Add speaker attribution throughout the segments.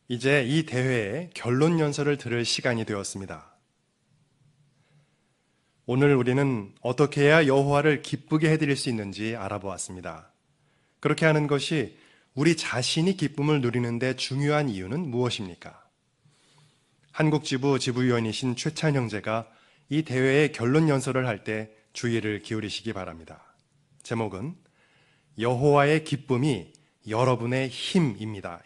Speaker 1: 이제 이 대회의 결론 연설을 들을 시간이 되었습니다. 오늘 우리는 어떻게 해야 여호와를 기쁘게 해드릴 수 있는지 알아보았습니다. 그렇게 하는 것이 우리 자신이 기쁨을 누리는 데 중요한 이유는 무엇입니까? 한국지부 지부위원이신 최찬 형제가 이 대회의 결론 연설을 할 때 주의를 기울이시기 바랍니다. 제목은 여호와의 기쁨이 여러분의 힘입니다.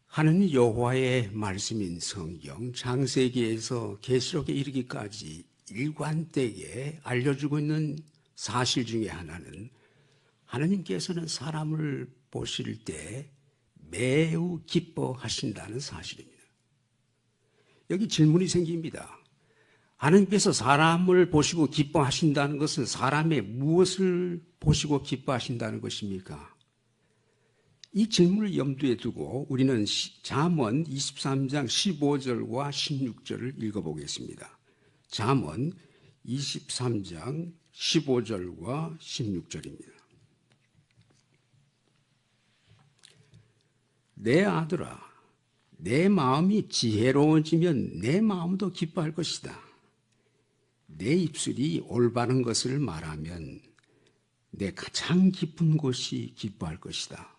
Speaker 2: 하는 여호와의 말씀인 성경 창세기에서 계시록에 이르기까지 일관되게 알려주고 있는 사실 중에 하나는 하나님께서는 사람을 보실 때 매우 기뻐하신다는 사실입니다. 여기 질문이 생깁니다. 하나님께서 사람을 보시고 기뻐하신다는 것은 사람의 무엇을 보시고 기뻐하신다는 것입니까? 이 질문을 염두에 두고 우리는 잠언 23장 15절과 16절을 읽어보겠습니다. 잠언 23장 15절과 16절입니다. 내 아들아, 내 마음이 지혜로워지면 내 마음도 기뻐할 것이다. 내 입술이 올바른 것을 말하면 내 가장 깊은 곳이 기뻐할 것이다.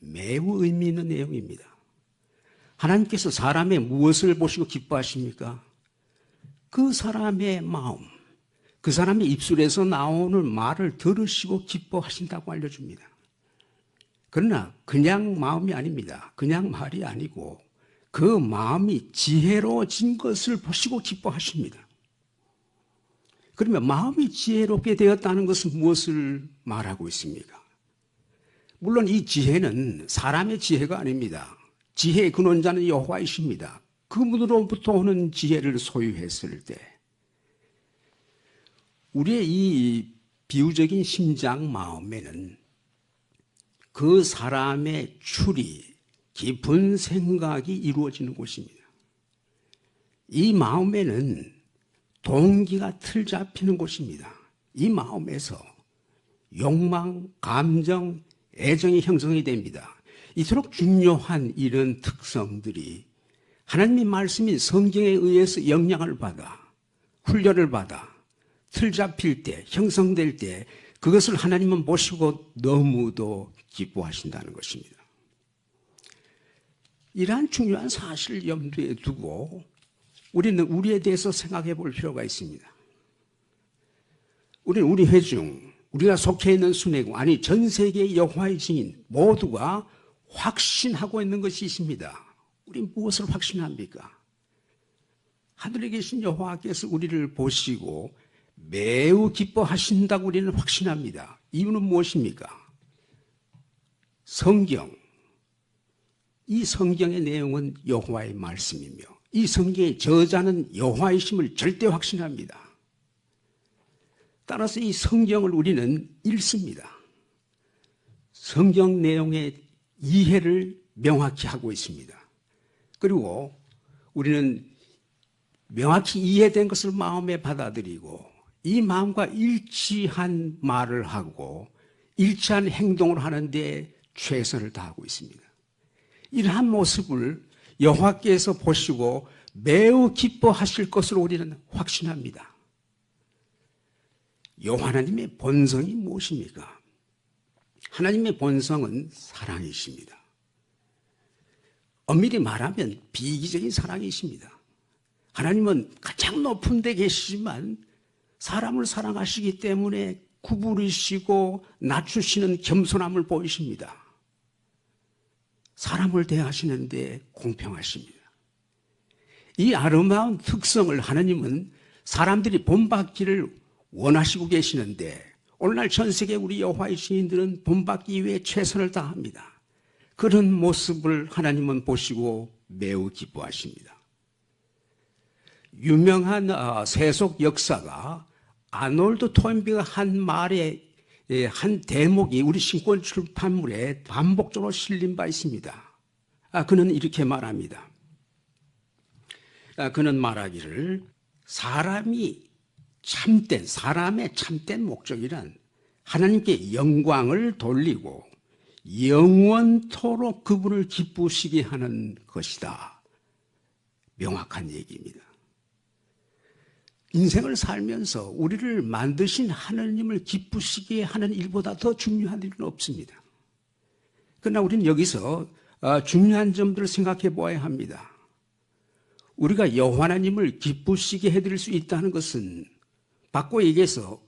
Speaker 2: 매우 의미 있는 내용입니다. 하나님께서 사람의 무엇을 보시고 기뻐하십니까? 그 사람의 마음, 그 사람의 입술에서 나오는 말을 들으시고 기뻐하신다고 알려줍니다. 그러나 그냥 마음이 아닙니다. 그냥 말이 아니고 그 마음이 지혜로워진 것을 보시고 기뻐하십니다. 그러면 마음이 지혜롭게 되었다는 것은 무엇을 말하고 있습니까? 물론 이 지혜는 사람의 지혜가 아닙니다. 지혜의 근원자는 여호와이십니다. 그분으로부터 오는 지혜를 소유했을 때 우리의 이 비유적인 심장 마음에는 그 사람의 추리, 깊은 생각이 이루어지는 곳입니다. 이 마음에는 동기가 틀 잡히는 곳입니다. 이 마음에서 욕망, 감정, 애정이 형성이 됩니다. 이토록 중요한 이런 특성들이 하나님의 말씀인 성경에 의해서 영향을 받아, 훈련을 받아, 틀 잡힐 때, 형성될 때 그것을 하나님은 보시고 너무도 기뻐하신다는 것입니다. 이러한 중요한 사실을 염두에 두고 우리는 우리에 대해서 생각해 볼 필요가 있습니다. 우리는 우리 회중, 우리가 속해 있는 순회국, 아니 전 세계의 여호와의 증인 모두가 확신하고 있는 것이 있습니다. 우리 무엇을 확신합니까? 하늘에 계신 여호와께서 우리를 보시고 매우 기뻐하신다고 우리는 확신합니다. 이유는 무엇입니까? 성경, 이 성경의 내용은 여호와의 말씀이며 이 성경의 저자는 여호와이심을 절대 확신합니다. 따라서 이 성경을 우리는 읽습니다. 성경 내용의 이해를 명확히 하고 있습니다. 그리고 우리는 명확히 이해된 것을 마음에 받아들이고 이 마음과 일치한 말을 하고 일치한 행동을 하는데 최선을 다하고 있습니다. 이러한 모습을 여호와께서 보시고 매우 기뻐하실 것으로 우리는 확신합니다. 하나님의 본성이 무엇입니까? 하나님의 본성은 사랑이십니다. 엄밀히 말하면 비이기적인 사랑이십니다. 하나님은 가장 높은 데 계시지만 사람을 사랑하시기 때문에 구부리시고 낮추시는 겸손함을 보이십니다. 사람을 대하시는데 공평하십니다. 이 아름다운 특성을 하나님은 사람들이 본받기를 원하시고 계시는데 오늘날 전 세계 우리 여호와의 증인들은 본받기 위해 최선을 다합니다. 그런 모습을 하나님은 보시고 매우 기뻐하십니다. 유명한 세속 역사가 아놀드 토인비가 한 말의 한 대목이 우리 신권 출판물에 반복적으로 실린 바 있습니다. 그는 이렇게 말합니다. 그는 말하기를 사람의 참된 목적이란 하나님께 영광을 돌리고 영원토록 그분을 기쁘시게 하는 것이다. 명확한 얘기입니다. 인생을 살면서 우리를 만드신 하나님을 기쁘시게 하는 일보다 더 중요한 일은 없습니다. 그러나 우리는 여기서 중요한 점들을 생각해 보아야 합니다. 우리가 여호와 하나님을 기쁘시게 해드릴 수 있다는 것은 바꿔 얘기해서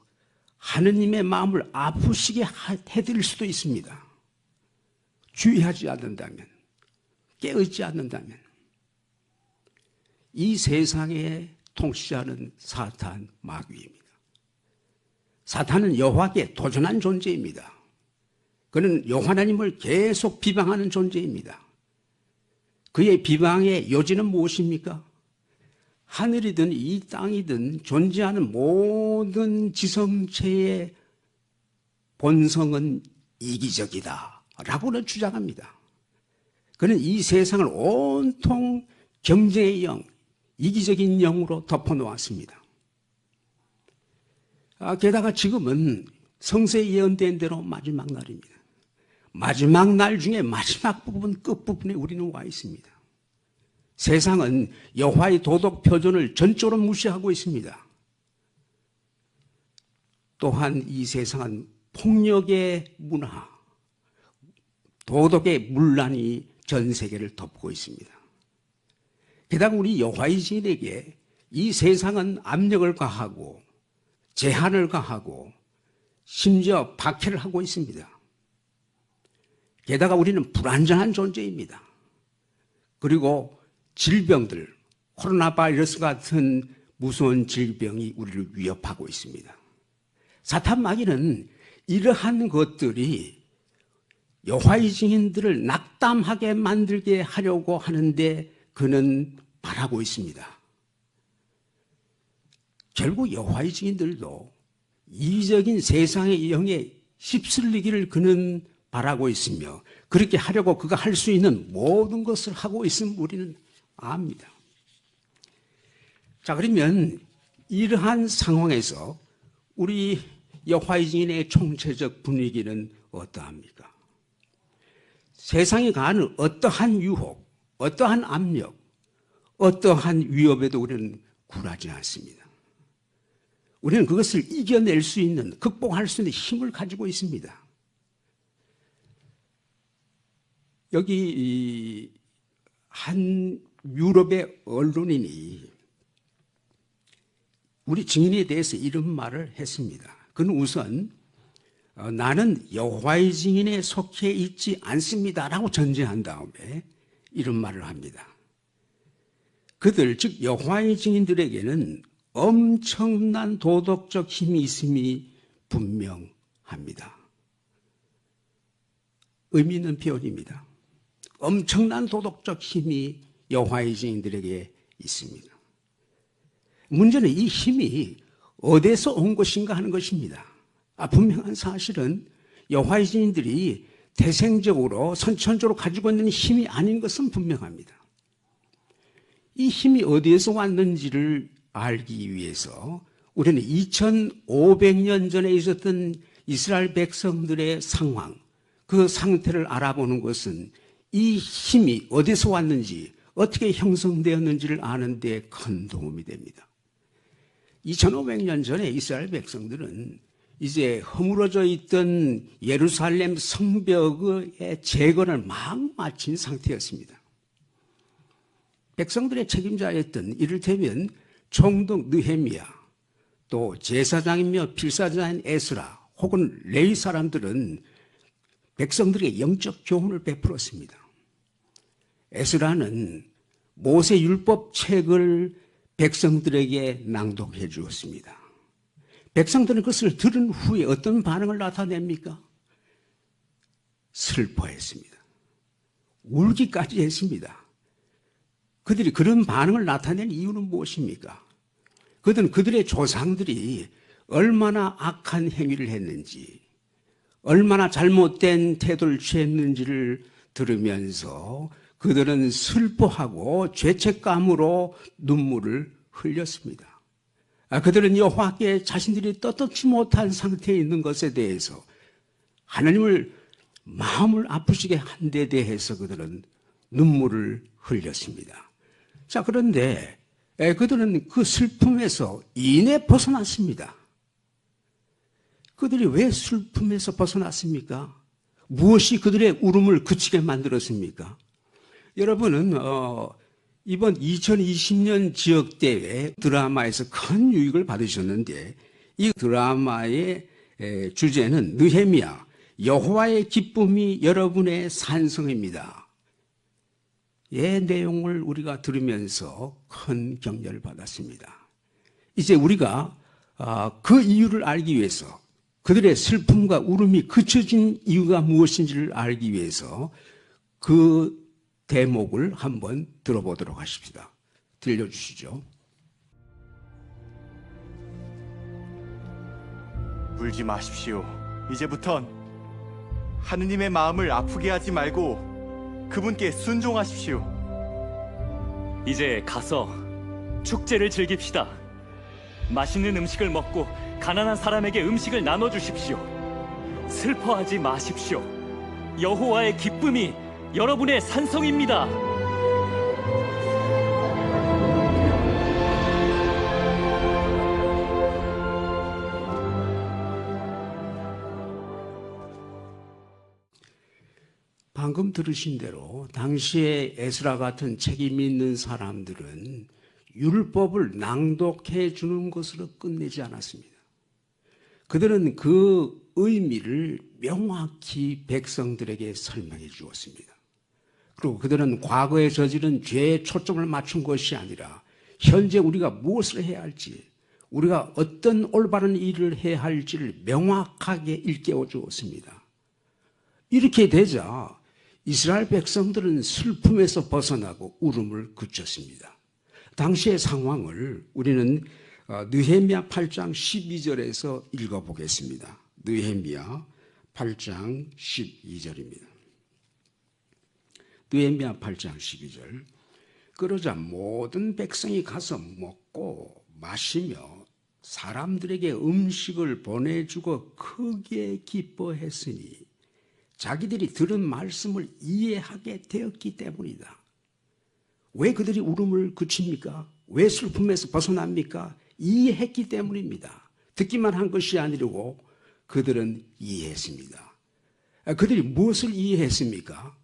Speaker 2: 하느님의 마음을 아프시게 해드릴 수도 있습니다. 주의하지 않는다면, 깨어있지 않는다면. 이 세상에 통치하는 사탄 마귀입니다. 사탄은 여호와께 도전한 존재입니다. 그는 여호와 하나님을 계속 비방하는 존재입니다. 그의 비방의 요지는 무엇입니까? 하늘이든 이 땅이든 존재하는 모든 지성체의 본성은 이기적이다 라고는 주장합니다. 그는 이 세상을 온통 경쟁의 영, 이기적인 영으로 덮어놓았습니다. 게다가 지금은 성서에 예언된 대로 마지막 날입니다. 마지막 날 중에 마지막 부분, 끝부분에 우리는 와 있습니다. 세상은 여호와의 도덕 표준을 전적으로 무시하고 있습니다. 또한 이 세상은 폭력의 문화, 도덕의 문란이 전 세계를 덮고 있습니다. 게다가 우리 여호와의 증인에게 이 세상은 압력을 가하고 제한을 가하고 심지어 박해를 하고 있습니다. 게다가 우리는 불안전한 존재입니다. 그리고 질병들, 코로나 바이러스 같은 무서운 질병이 우리를 위협하고 있습니다. 사탄 마귀는 이러한 것들이 여호와의 증인들을 낙담하게 만들게 하려고 하는데 그는 바라고 있습니다. 결국 여호와의 증인들도 이기적인 세상의 영에 휩쓸리기를 그는 바라고 있으며 그렇게 하려고 그가 할 수 있는 모든 것을 하고 있음을 우리는 압니다. 자, 그러면 이러한 상황에서 우리 여호와의 증인의 총체적 분위기는 어떠합니까? 세상에 가하는 어떠한 유혹, 어떠한 압력, 어떠한 위협에도 우리는 굴하지 않습니다. 우리는 그것을 이겨낼 수 있는, 극복할 수 있는 힘을 가지고 있습니다. 여기 한 유럽의 언론인이 우리 증인에 대해서 이런 말을 했습니다. 그는 우선 나는 여호와의 증인에 속해 있지 않습니다라고 전제한 다음에 이런 말을 합니다. 그들, 즉 여호와의 증인들에게는 엄청난 도덕적 힘이 있음이 분명합니다. 의미 있는 표현입니다. 엄청난 도덕적 힘이 여호와의 증인들에게 있습니다. 문제는 이 힘이 어디서 온 것인가 하는 것입니다. 분명한 사실은 여호와의 증인들이 태생적으로 선천적으로 가지고 있는 힘이 아닌 것은 분명합니다. 이 힘이 어디에서 왔는지를 알기 위해서 우리는 2500년 전에 있었던 이스라엘 백성들의 상황, 그 상태를 알아보는 것은 이 힘이 어디서 왔는지, 어떻게 형성되었는지를 아는 데 큰 도움이 됩니다. 2500년 전에 이스라엘 백성들은 이제 허물어져 있던 예루살렘 성벽의 재건을 막 마친 상태였습니다. 백성들의 책임자였던 이를테면 총독 느헤미야, 또 제사장이며 필사자인 에스라 혹은 레위 사람들은 백성들에게 영적 교훈을 베풀었습니다. 에스라는 모세 율법 책을 백성들에게 낭독해 주었습니다. 백성들은 그것을 들은 후에 어떤 반응을 나타냅니까? 슬퍼했습니다. 울기까지 했습니다. 그들이 그런 반응을 나타낸 이유는 무엇입니까? 그들은 그들의 조상들이 얼마나 악한 행위를 했는지, 얼마나 잘못된 태도를 취했는지를 들으면서 그들은 슬퍼하고 죄책감으로 눈물을 흘렸습니다. 그들은 여호와께 자신들이 떳떳지 못한 상태에 있는 것에 대해서 하나님을 마음을 아프시게 한 데 대해서 그들은 눈물을 흘렸습니다. 자, 그런데 그들은 그 슬픔에서 이내 벗어났습니다. 그들이 왜 슬픔에서 벗어났습니까? 무엇이 그들의 울음을 그치게 만들었습니까? 여러분은 이번 2020년 지역대회 드라마에서 큰 유익을 받으셨는데 이 드라마의 주제는 느헤미야, 여호와의 기쁨이 여러분의 산성입니다. 이 내용을 우리가 들으면서 큰 격려를 받았습니다. 이제 우리가 그 이유를 알기 위해서 그들의 슬픔과 울음이 그쳐진 이유가 무엇인지를 알기 위해서 그 대목을 한번 들어보도록 하십시다. 들려주시죠.
Speaker 3: 울지 마십시오. 이제부턴 하느님의 마음을 아프게 하지 말고 그분께 순종하십시오.
Speaker 4: 이제 가서 축제를 즐깁시다. 맛있는 음식을 먹고 가난한 사람에게 음식을 나눠주십시오. 슬퍼하지 마십시오. 여호와의 기쁨이 여러분의 산성입니다.
Speaker 2: 방금 들으신 대로 당시에 에스라 같은 책임 있는 사람들은 율법을 낭독해 주는 것으로 끝내지 않았습니다. 그들은 그 의미를 명확히 백성들에게 설명해 주었습니다. 그리고 그들은 과거에 저지른 죄에 초점을 맞춘 것이 아니라 현재 우리가 무엇을 해야 할지, 우리가 어떤 올바른 일을 해야 할지를 명확하게 일깨워 주었습니다. 이렇게 되자 이스라엘 백성들은 슬픔에서 벗어나고 울음을 그쳤습니다. 당시의 상황을 우리는 느헤미야 8장 12절에서 읽어보겠습니다. 느헤미야 8장 12절입니다. 느헤미야 8장 12절. 그러자 모든 백성이 가서 먹고 마시며 사람들에게 음식을 보내주고 크게 기뻐했으니 자기들이 들은 말씀을 이해하게 되었기 때문이다. 왜 그들이 울음을 그칩니까? 왜 슬픔에서 벗어납니까? 이해했기 때문입니다. 듣기만 한 것이 아니고 그들은 이해했습니다. 그들이 무엇을 이해했습니까?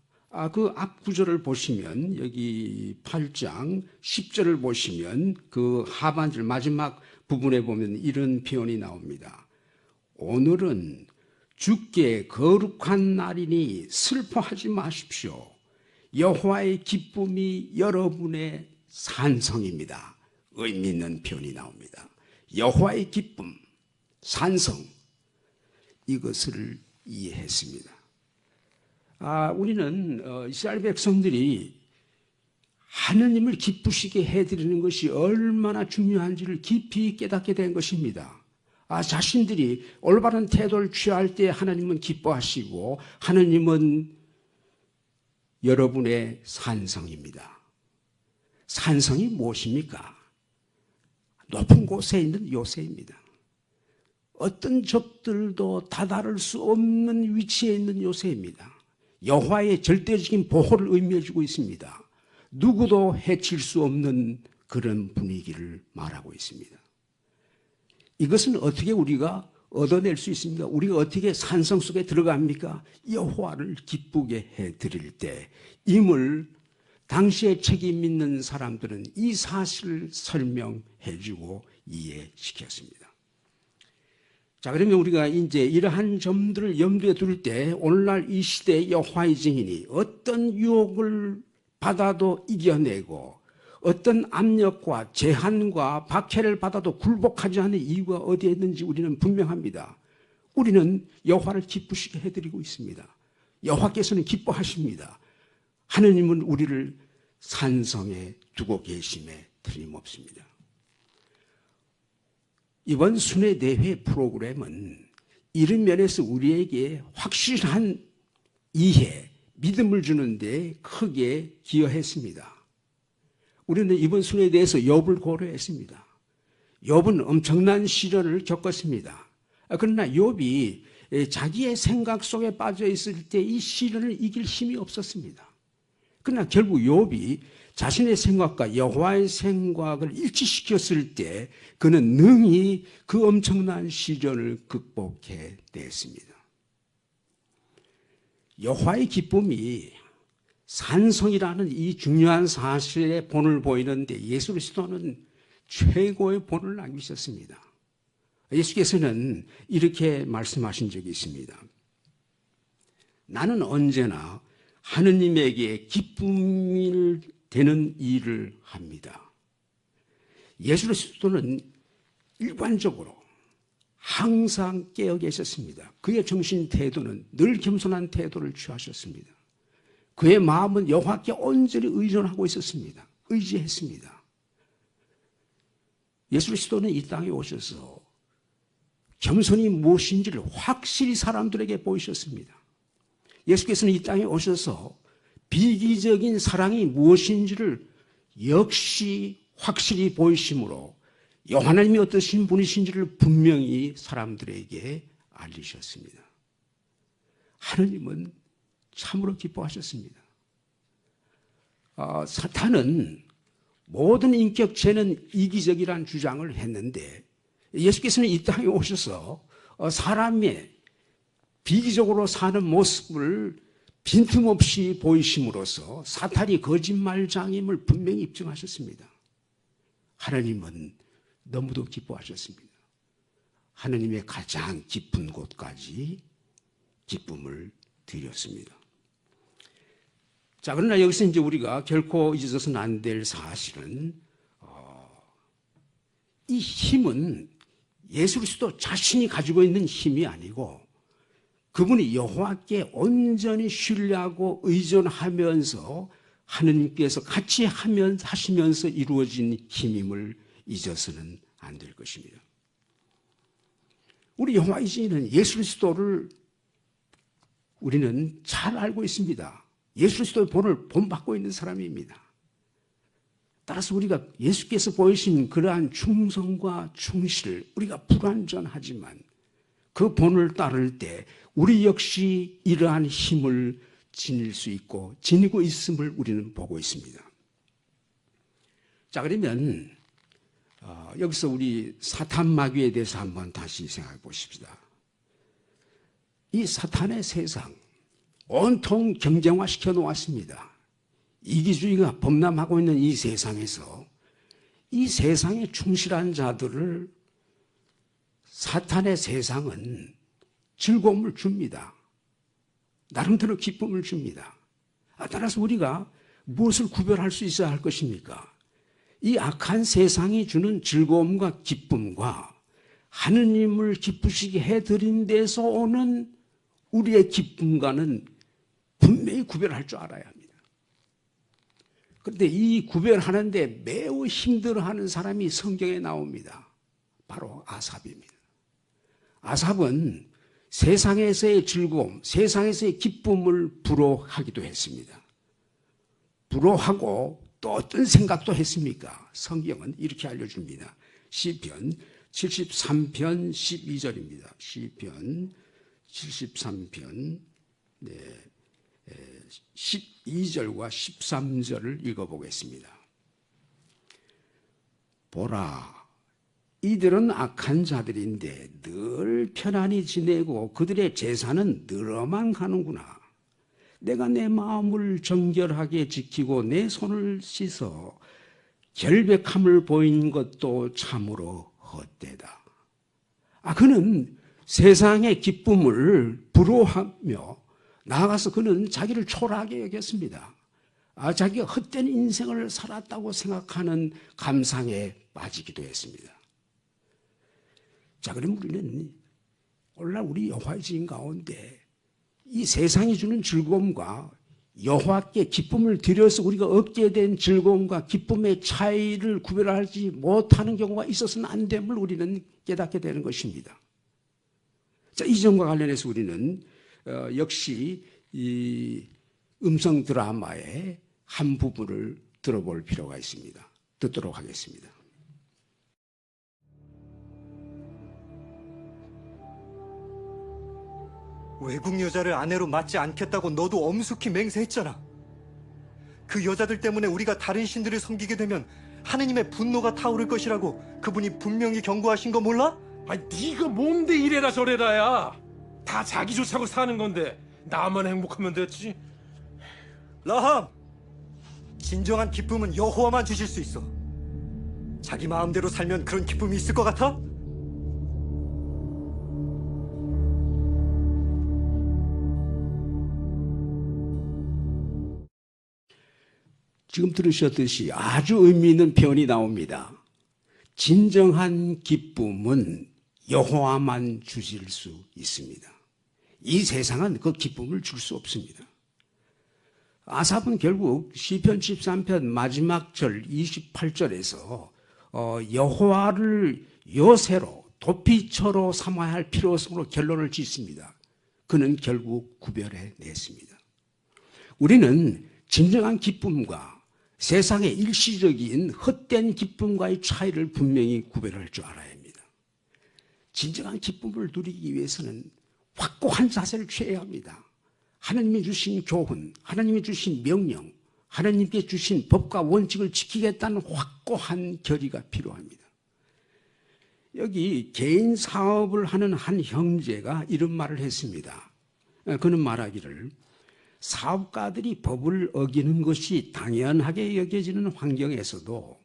Speaker 2: 그 앞 구절을 보시면 여기 8장 10절을 보시면 그 하반절 마지막 부분에 보면 이런 표현이 나옵니다. 오늘은 주께 거룩한 날이니 슬퍼하지 마십시오. 여호와의 기쁨이 여러분의 산성입니다. 의미 있는 표현이 나옵니다. 여호와의 기쁨, 산성, 이것을 이해했습니다. 우리는 이스라엘 백성들이 하느님을 기쁘시게 해드리는 것이 얼마나 중요한지를 깊이 깨닫게 된 것입니다. 자신들이 올바른 태도를 취할 때 하나님은 기뻐하시고 하나님은 여러분의 산성입니다. 산성이 무엇입니까? 높은 곳에 있는 요새입니다. 어떤 적들도 다다를 수 없는 위치에 있는 요새입니다. 여호와의 절대적인 보호를 의미해 주고 있습니다. 누구도 해칠 수 없는 그런 분위기를 말하고 있습니다. 이것은 어떻게 우리가 얻어낼 수 있습니까? 우리가 어떻게 산성 속에 들어갑니까? 여호와를 기쁘게 해드릴 때 임을 당시에 책임 있는 사람들은 이 사실을 설명해주고 이해시켰습니다. 자, 그러면 우리가 이제 이러한 점들을 염두에 둘 때 오늘날 이 시대의 여호와의 증인이 어떤 유혹을 받아도 이겨내고 어떤 압력과 제한과 박해를 받아도 굴복하지 않는 이유가 어디에 있는지 우리는 분명합니다. 우리는 여호와를 기쁘시게 해드리고 있습니다. 여호와께서는 기뻐하십니다. 하느님은 우리를 산성에 두고 계심에 틀림없습니다. 이번 순회대회 프로그램은 이런 면에서 우리에게 확실한 이해, 믿음을 주는데 크게 기여했습니다. 우리는 이번 순회에 대해서 욥을 고려했습니다. 욥은 엄청난 시련을 겪었습니다. 그러나 욥이 자기의 생각 속에 빠져 있을 때 이 시련을 이길 힘이 없었습니다. 그러나 결국 욥이 자신의 생각과 여호와의 생각을 일치시켰을 때 그는 능히 그 엄청난 시련을 극복해 냈습니다. 여호와의 기쁨이 산성이라는 이 중요한 사실의 본을 보이는데 예수 그리스도는 최고의 본을 남기셨습니다. 예수께서는 이렇게 말씀하신 적이 있습니다. 나는 언제나 하느님에게 기쁨이 되는 일을 합니다. 예수 그리스도는 일관적으로 항상 깨어 계셨습니다. 그의 정신 태도는 늘 겸손한 태도를 취하셨습니다. 그의 마음은 여호와께 온전히 의존하고 있었습니다. 의지했습니다. 예수 그리스도는 이 땅에 오셔서 겸손이 무엇인지를 확실히 사람들에게 보이셨습니다. 예수께서는 이 땅에 오셔서 비기적인 사랑이 무엇인지를 역시 확실히 보이심으로 하나님이 어떠신 분이신지를 분명히 사람들에게 알리셨습니다. 하나님은 참으로 기뻐하셨습니다. 사탄은 모든 인격체는 이기적이라는 주장을 했는데 예수께서는 이 땅에 오셔서 사람의 비기적으로 사는 모습을 빈틈없이 보이심으로써 사탄이 거짓말장임을 분명히 입증하셨습니다. 하나님은 너무도 기뻐하셨습니다. 하나님의 가장 깊은 곳까지 기쁨을 드렸습니다. 자, 그러나 여기서 이제 우리가 결코 잊어서는 안 될 사실은 이 힘은 예수 그리스도 자신이 가지고 있는 힘이 아니고 그분이 여호와께 온전히 신뢰하고 의존하면서 하느님께서 같이 하시면서 이루어진 힘임을 잊어서는 안 될 것입니다. 우리 여호와이시는 예수 그리스도를 우리는 잘 알고 있습니다. 예수 그리스도의 본을 본받고 있는 사람입니다. 따라서 우리가 예수께서 보이신 그러한 충성과 충실, 우리가 불완전하지만 그 본을 따를 때 우리 역시 이러한 힘을 지닐 수 있고 지니고 있음을 우리는 보고 있습니다. 자, 그러면 여기서 우리 사탄 마귀에 대해서 한번 다시 생각해 보십시다. 이 사탄의 세상 온통 경쟁화시켜 놓았습니다. 이기주의가 범람하고 있는 이 세상에서 이 세상에 충실한 자들을 사탄의 세상은 즐거움을 줍니다. 나름대로 기쁨을 줍니다. 따라서 우리가 무엇을 구별할 수 있어야 할 것입니까? 이 악한 세상이 주는 즐거움과 기쁨과 하느님을 기쁘시게 해드린 데서 오는 우리의 기쁨과는 분명히 구별할 줄 알아야 합니다. 그런데 이 구별하는데 매우 힘들어하는 사람이 성경에 나옵니다. 바로 아삽입니다. 아삽은 세상에서의 즐거움, 세상에서의 기쁨을 부러워하기도 했습니다. 부러워하고 또 어떤 생각도 했습니까? 성경은 이렇게 알려줍니다. 시편 73편 12절입니다. 시편 73편 12절과 13절을 읽어보겠습니다. 보라, 이들은 악한 자들인데 늘 편안히 지내고 그들의 재산은 늘어만 가는구나. 내가 내 마음을 정결하게 지키고 내 손을 씻어 결백함을 보인 것도 참으로 헛되다. 그는 세상의 기쁨을 부러워하며 나아가서 그는 자기를 초라하게 여겼습니다. 자기가 헛된 인생을 살았다고 생각하는 감상에 빠지기도 했습니다. 자, 그럼 우리는 오늘날 우리 여호와의 지인 가운데 이 세상이 주는 즐거움과 여호와께 기쁨을 드려서 우리가 얻게 된 즐거움과 기쁨의 차이를 구별하지 못하는 경우가 있어서는 안 됨을 우리는 깨닫게 되는 것입니다. 자, 이 점과 관련해서 우리는 역시 이 음성 드라마의 한 부분을 들어볼 필요가 있습니다. 듣도록 하겠습니다.
Speaker 3: 외국 여자를 아내로 맞지 않겠다고 너도 엄숙히 맹세했잖아. 그 여자들 때문에 우리가 다른 신들을 섬기게 되면 하느님의 분노가 타오를 것이라고 그분이 분명히 경고하신 거 몰라?
Speaker 5: 아니 네가 뭔데 이래라 저래라야. 다 자기 좋자고 사는 건데 나만 행복하면 됐지.
Speaker 3: 라함! 진정한 기쁨은 여호와만 주실 수 있어. 자기 마음대로 살면 그런 기쁨이 있을 것 같아?
Speaker 2: 지금 들으셨듯이 아주 의미 있는 표현이 나옵니다. 진정한 기쁨은 여호와만 주실 수 있습니다. 이 세상은 그 기쁨을 줄 수 없습니다. 아삽은 결국 시편 13편 마지막 절 28절에서 여호와를 여세로 도피처로 삼아야 할 필요성으로 결론을 짓습니다. 그는 결국 구별해 냈습니다. 우리는 진정한 기쁨과 세상의 일시적인 헛된 기쁨과의 차이를 분명히 구별할 줄 알아야 합니다. 진정한 기쁨을 누리기 위해서는 확고한 자세를 취해야 합니다. 하나님이 주신 교훈, 하나님이 주신 명령, 하나님께 주신 법과 원칙을 지키겠다는 확고한 결의가 필요합니다. 여기 개인 사업을 하는 한 형제가 이런 말을 했습니다. 그는 말하기를 사업가들이 법을 어기는 것이 당연하게 여겨지는 환경에서도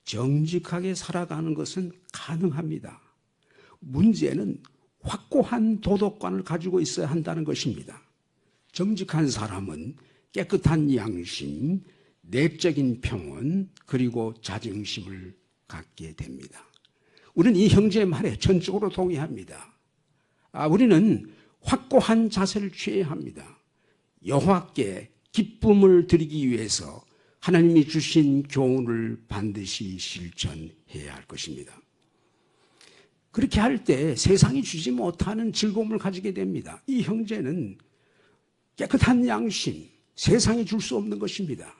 Speaker 2: 정직하게 살아가는 것은 가능합니다. 문제는 확고한 도덕관을 가지고 있어야 한다는 것입니다. 정직한 사람은 깨끗한 양심, 내적인 평온, 그리고 자긍심을 갖게 됩니다. 우리는 이 형제의 말에 전적으로 동의합니다. 우리는 확고한 자세를 취해야 합니다. 여호와께 기쁨을 드리기 위해서 하나님이 주신 교훈을 반드시 실천해야 할 것입니다. 그렇게 할 때 세상이 주지 못하는 즐거움을 가지게 됩니다. 이 형제는 깨끗한 양심, 세상이 줄 수 없는 것입니다.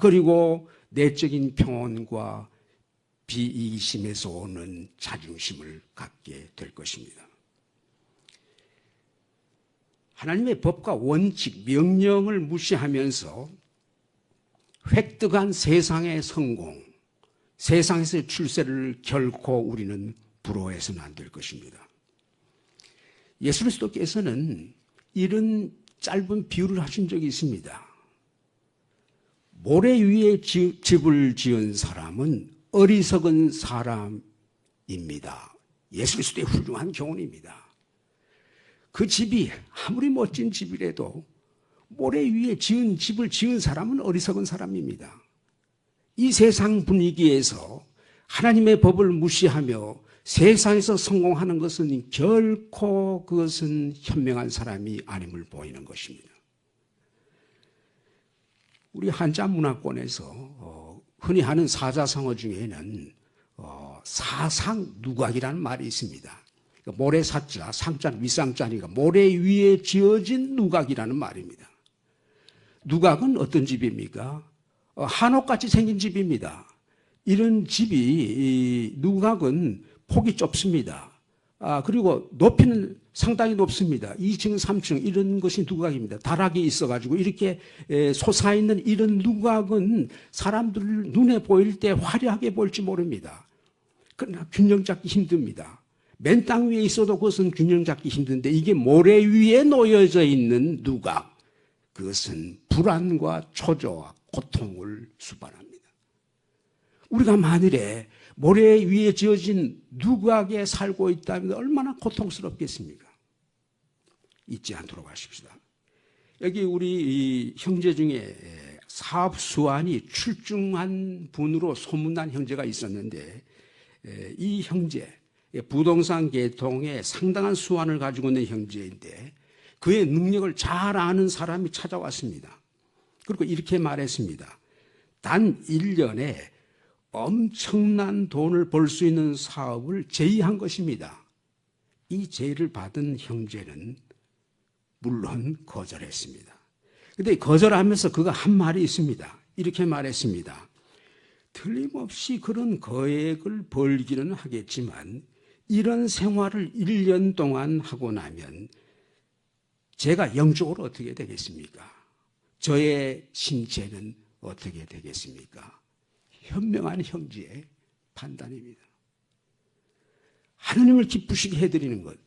Speaker 2: 그리고 내적인 평온과 비이심에서 오는 자존심을 갖게 될 것입니다. 하나님의 법과 원칙, 명령을 무시하면서 획득한 세상의 성공, 세상에서의 출세를 결코 우리는 부러워해서는 안 될 것입니다. 예수 그리스도께서는 이런 짧은 비유를 하신 적이 있습니다. 모래 위에 집을 지은 사람은 어리석은 사람입니다. 예수 그리스도의 훌륭한 교훈입니다. 그 집이 아무리 멋진 집이라도 모래 위에 집을 지은 사람은 어리석은 사람입니다. 이 세상 분위기에서 하나님의 법을 무시하며 세상에서 성공하는 것은 결코 그것은 현명한 사람이 아님을 보이는 것입니다. 우리 한자 문화권에서 흔히 하는 사자성어 중에는 사상 누각이라는 말이 있습니다. 모래 사자, 상자, 윗상자니까 모래 위에 지어진 누각이라는 말입니다. 누각은 어떤 집입니까? 한옥같이 생긴 집입니다. 이런 집이 누각은 폭이 좁습니다. 그리고 높이는 상당히 높습니다. 2층, 3층 이런 것이 누각입니다. 다락이 있어가지고 이렇게 솟아있는 이런 누각은 사람들 눈에 보일 때 화려하게 보일지 모릅니다. 그러나 균형 잡기 힘듭니다. 맨 땅 위에 있어도 그것은 균형 잡기 힘든데 이게 모래 위에 놓여져 있는 누각, 그것은 불안과 초조와 고통을 수반합니다. 우리가 만일에 모래 위에 지어진 누각에 살고 있다면 얼마나 고통스럽겠습니까? 잊지 않도록 하십시다. 여기 우리 형제 중에 사업 수완이 출중한 분으로 소문난 형제가 있었는데 이 형제, 부동산 계통에 상당한 수완을 가지고 있는 형제인데 그의 능력을 잘 아는 사람이 찾아왔습니다. 그리고 이렇게 말했습니다. 단 1년에 엄청난 돈을 벌 수 있는 사업을 제의한 것입니다. 이 제의를 받은 형제는 물론 거절했습니다. 그런데 거절하면서 그가 한 말이 있습니다. 이렇게 말했습니다. 틀림없이 그런 거액을 벌기는 하겠지만 이런 생활을 1년 동안 하고 나면 제가 영적으로 어떻게 되겠습니까? 저의 신체는 어떻게 되겠습니까? 현명한 형제의 판단입니다. 하나님을 기쁘시게 해드리는 것,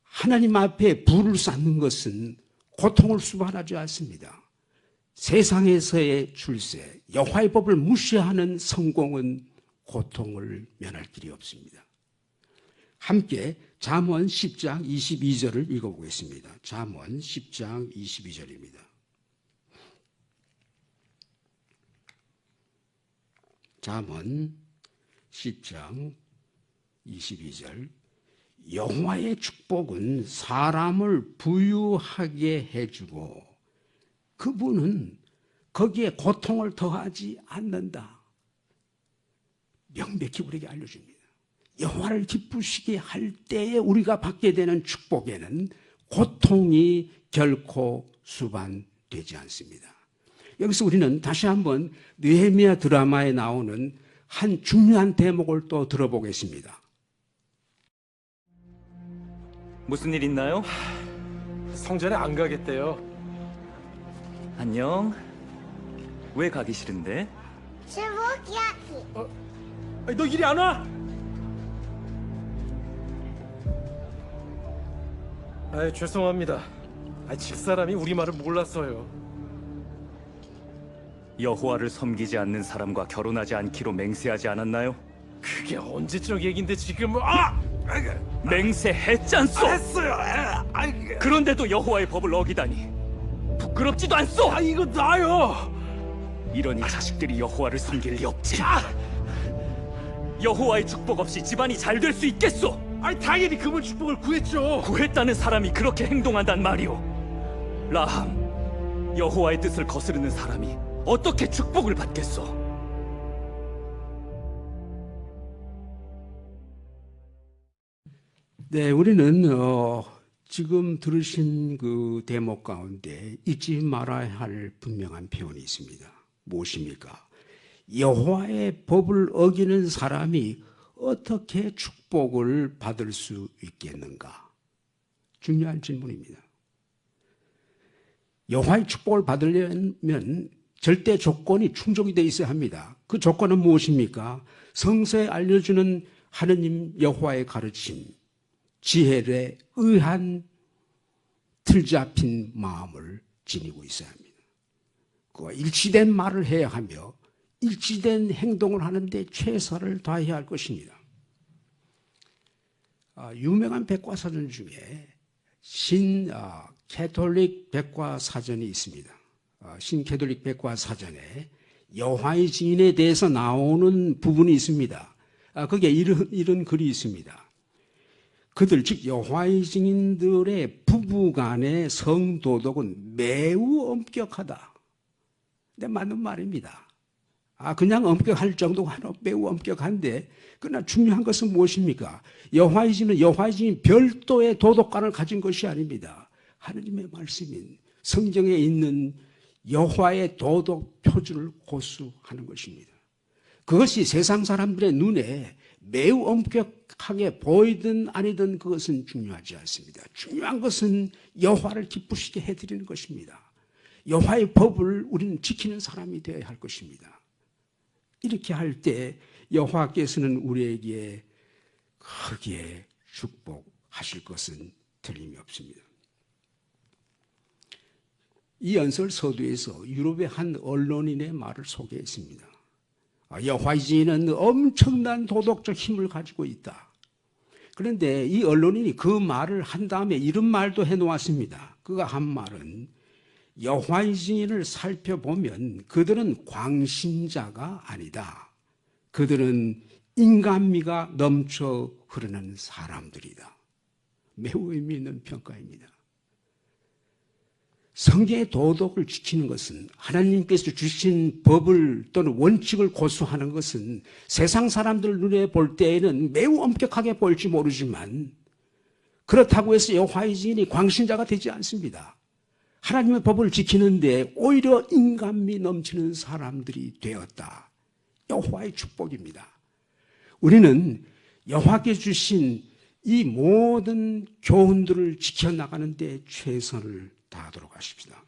Speaker 2: 하나님 앞에 불을 쌓는 것은 고통을 수반하지 않습니다. 세상에서의 출세, 여호와의 법을 무시하는 성공은 고통을 면할 길이 없습니다. 함께 잠언 10장 22절을 읽어보겠습니다. 잠언 10장 22절입니다. 잠언 10장 22절. 여호와의 축복은 사람을 부유하게 해주고 그분은 거기에 고통을 더하지 않는다. 명백히 우리에게 알려줍니다. 여호와를 기쁘시게 할 때에 우리가 받게 되는 축복에는 고통이 결코 수반되지 않습니다. 여기서 우리는 다시 한번 느헤미야 드라마에 나오는 한 중요한 대목을 또 들어보겠습니다.
Speaker 4: 무슨 일 있나요?
Speaker 5: 성전에 안 가겠대요.
Speaker 4: 안녕. 왜 가기 싫은데?
Speaker 5: 아니, 너 이리 안 와? 아이, 죄송합니다. 집사람이 우리 말을 몰랐어요.
Speaker 4: 여호와를 섬기지 않는 사람과 결혼하지 않기로 맹세하지 않았나요?
Speaker 5: 그게 언제적 얘긴데 지금
Speaker 4: 맹세했잖소.
Speaker 5: 했어요.
Speaker 4: 그런데도 여호와의 법을 어기다니 부끄럽지도 않소.
Speaker 5: 이거 나요.
Speaker 4: 이러니 자식들이 여호와를 섬길 리 없지. 여호와의 축복 없이 집안이 잘 될 수 있겠소?
Speaker 5: 당연히 그분 축복을 구했죠.
Speaker 4: 구했다는 사람이 그렇게 행동한단 말이오. 라함, 여호와의 뜻을 거스르는 사람이 어떻게 축복을 받겠소?
Speaker 2: 네, 우리는 지금 들으신 그 대목 가운데 잊지 말아야 할 분명한 표현이 있습니다. 무엇입니까? 여호와의 법을 어기는 사람이 어떻게 축복을 받을 수 있겠는가? 중요한 질문입니다. 여호와의 축복을 받으려면 절대 조건이 충족이 되어 있어야 합니다. 그 조건은 무엇입니까? 성서에 알려주는 하느님 여호와의 가르침, 지혜에 의한 틀 잡힌 마음을 지니고 있어야 합니다. 그와 일치된 말을 해야 하며 일치된 행동을 하는데 최선을 다해야 할 것입니다. 유명한 백과사전 중에 캐톨릭 백과사전이 있습니다. 신캐톨릭 백과사전에 여호와의 증인에 대해서 나오는 부분이 있습니다. 거기에 이런 글이 있습니다. 그들 즉 여호와의 증인들의 부부간의 성도덕은 매우 엄격하다. 네, 맞는 말입니다. 그냥 엄격할 정도가 아니라 매우 엄격한데, 그러나 중요한 것은 무엇입니까? 여호와의 증인은 별도의 도덕관을 가진 것이 아닙니다. 하느님의 말씀인 성경에 있는 여호와의 도덕 표준을 고수하는 것입니다. 그것이 세상 사람들의 눈에 매우 엄격하게 보이든 아니든 그것은 중요하지 않습니다. 중요한 것은 여호와를 기쁘시게 해드리는 것입니다. 여호와의 법을 우리는 지키는 사람이 되어야 할 것입니다. 이렇게 할 때 여호와께서는 우리에게 크게 축복하실 것은 틀림이 없습니다. 이 연설 서두에서 유럽의 한 언론인의 말을 소개했습니다. 여호와의 증인은 엄청난 도덕적 힘을 가지고 있다. 그런데 이 언론인이 그 말을 한 다음에 이런 말도 해놓았습니다. 그가 한 말은 여호와의 증인을 살펴보면 그들은 광신자가 아니다. 그들은 인간미가 넘쳐 흐르는 사람들이다. 매우 의미 있는 평가입니다. 성경의 도덕을 지키는 것은, 하나님께서 주신 법을 또는 원칙을 고수하는 것은 세상 사람들 눈에 볼 때에는 매우 엄격하게 보일지 모르지만, 그렇다고 해서 여호와의 증인이 광신자가 되지 않습니다. 하나님의 법을 지키는데 오히려 인간미 넘치는 사람들이 되었다. 여호와의 축복입니다. 우리는 여호와께 주신 이 모든 교훈들을 지켜나가는 데 최선을 다하도록 하십시다.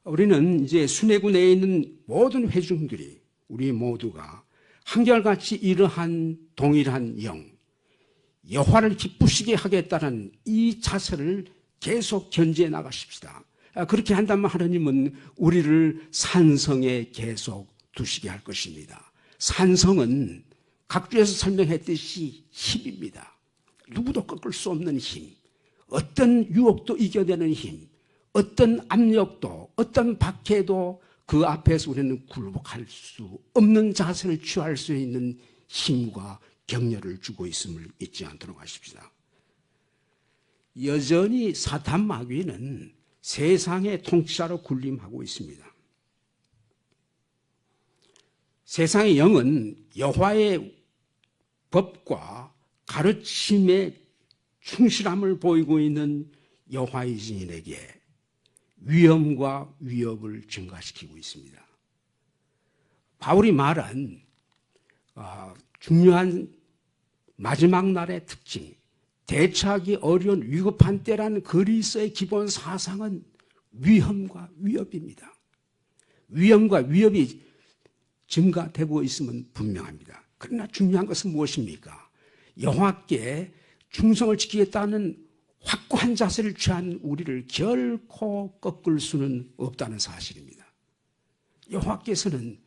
Speaker 2: 우리는 이제 순회군에 있는 모든 회중들이 우리 모두가 한결같이 이러한 동일한 영, 여호와를 기쁘시게 하겠다는 이 자세를 계속 견지해 나가십시다. 그렇게 한다면 하나님은 우리를 산성에 계속 두시게 할 것입니다. 산성은 각주에서 설명했듯이 힘입니다. 누구도 꺾을 수 없는 힘, 어떤 유혹도 이겨내는 힘, 어떤 압력도, 어떤 박해도 그 앞에서 우리는 굴복할 수 없는 자세를 취할 수 있는 힘과 격려를 주고 있음을 잊지 않도록 하십시다. 여전히 사탄 마귀는 세상의 통치자로 군림하고 있습니다. 세상의 영은 여호와의 법과 가르침에 충실함을 보이고 있는 여호와의 증인에게 위험과 위협을 증가시키고 있습니다. 바울이 말한 중요한 마지막 날의 특징, 대처하기 어려운 위급한 때라는 그리스의 기본 사상은 위험과 위협입니다. 위험과 위협이 증가되고 있으면 분명합니다. 그러나 중요한 것은 무엇입니까? 여호와께 충성을 지키겠다는 확고한 자세를 취한 우리를 결코 꺾을 수는 없다는 사실입니다. 여호와께서는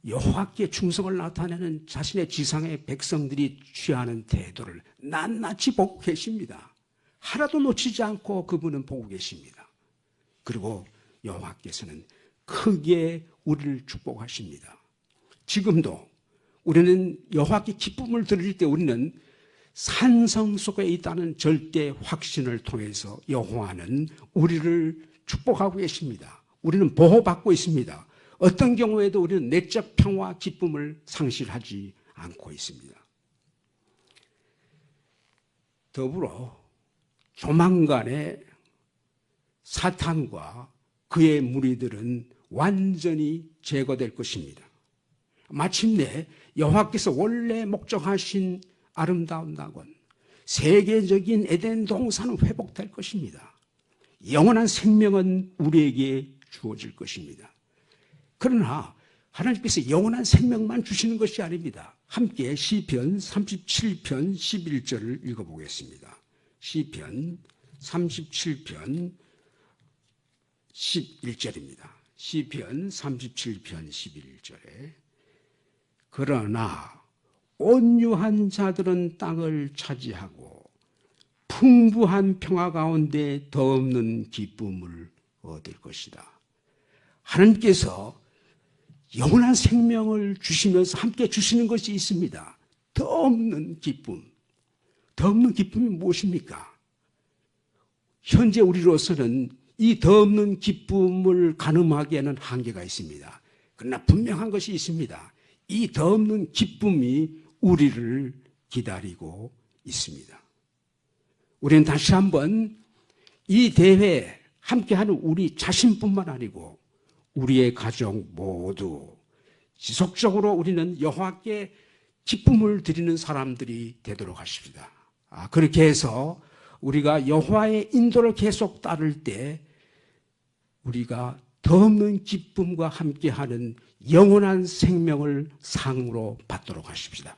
Speaker 2: 여호와께 충성을 나타내는 자신의 지상의 백성들이 취하는 태도를 낱낱이 보고 계십니다. 하나도 놓치지 않고 그분은 보고 계십니다. 그리고 여호와께서는 크게 우리를 축복하십니다. 지금도 우리는 여호와께 기쁨을 드릴 때 우리는 산성 속에 있다는 절대 확신을 통해서 여호와는 우리를 축복하고 계십니다. 우리는 보호받고 있습니다. 어떤 경우에도 우리는 내적 평화, 기쁨을 상실하지 않고 있습니다. 더불어 조만간에 사탄과 그의 무리들은 완전히 제거될 것입니다. 마침내 여호와께서 원래 목적하신 아름다운 낙원, 세계적인 에덴 동산은 회복될 것입니다. 영원한 생명은 우리에게 주어질 것입니다. 그러나 하나님께서 영원한 생명만 주시는 것이 아닙니다. 함께 시편 37편 11절을 읽어보겠습니다. 시편 37편 11절입니다. 시편 37편 11절에 그러나 온유한 자들은 땅을 차지하고 풍부한 평화 가운데 더 없는 기쁨을 얻을 것이다. 하나님께서 영원한 생명을 주시면서 함께 주시는 것이 있습니다. 더 없는 기쁨. 더 없는 기쁨이 무엇입니까? 현재 우리로서는 이 더 없는 기쁨을 가늠하기에는 한계가 있습니다. 그러나 분명한 것이 있습니다. 이 더 없는 기쁨이 우리를 기다리고 있습니다. 우리는 다시 한번 이 대회에 함께하는 우리 자신뿐만 아니고 우리의 가정 모두 지속적으로 우리는 여호와께 기쁨을 드리는 사람들이 되도록 하십시다. 그렇게 해서 우리가 여호와의 인도를 계속 따를 때 우리가 더 없는 기쁨과 함께하는 영원한 생명을 상으로 받도록 하십시다.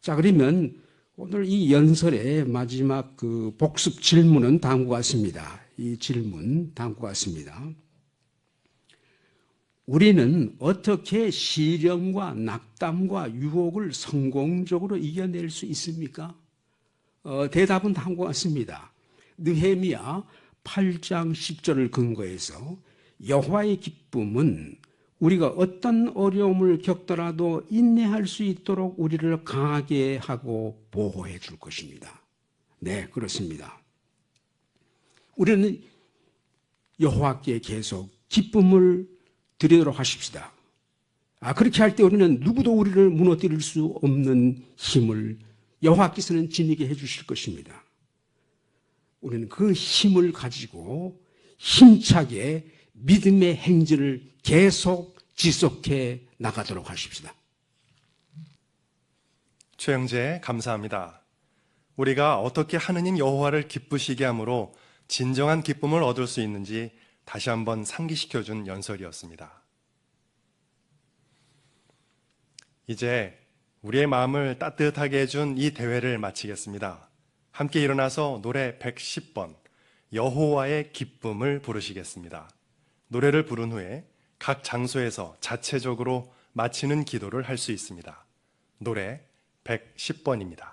Speaker 2: 자, 그러면 오늘 이 연설의 마지막 그 복습 질문은 다음과 같습니다. 이 질문 다음과 같습니다. 우리는 어떻게 시련과 낙담과 유혹을 성공적으로 이겨낼 수 있습니까? 대답은 다음과 같습니다. 느헤미야 8장 10절을 근거해서 여호와의 기쁨은 우리가 어떤 어려움을 겪더라도 인내할 수 있도록 우리를 강하게 하고 보호해 줄 것입니다. 네, 그렇습니다. 우리는 여호와께 계속 기쁨을 드리도록 하십시다. 그렇게 할 때 우리는 누구도 우리를 무너뜨릴 수 없는 힘을 여호와께서는 지니게 해 주실 것입니다. 우리는 그 힘을 가지고 힘차게 믿음의 행진을 계속 지속해 나가도록 하십시다.
Speaker 1: 최영재 감사합니다. 우리가 어떻게 하느님 여호와를 기쁘시게 함으로 진정한 기쁨을 얻을 수 있는지 다시 한번 상기시켜준 연설이었습니다. 이제 우리의 마음을 따뜻하게 해준 이 대회를 마치겠습니다. 함께 일어나서 노래 110번 여호와의 기쁨을 부르시겠습니다. 노래를 부른 후에 각 장소에서 자체적으로 마치는 기도를 할 수 있습니다. 노래 110번입니다.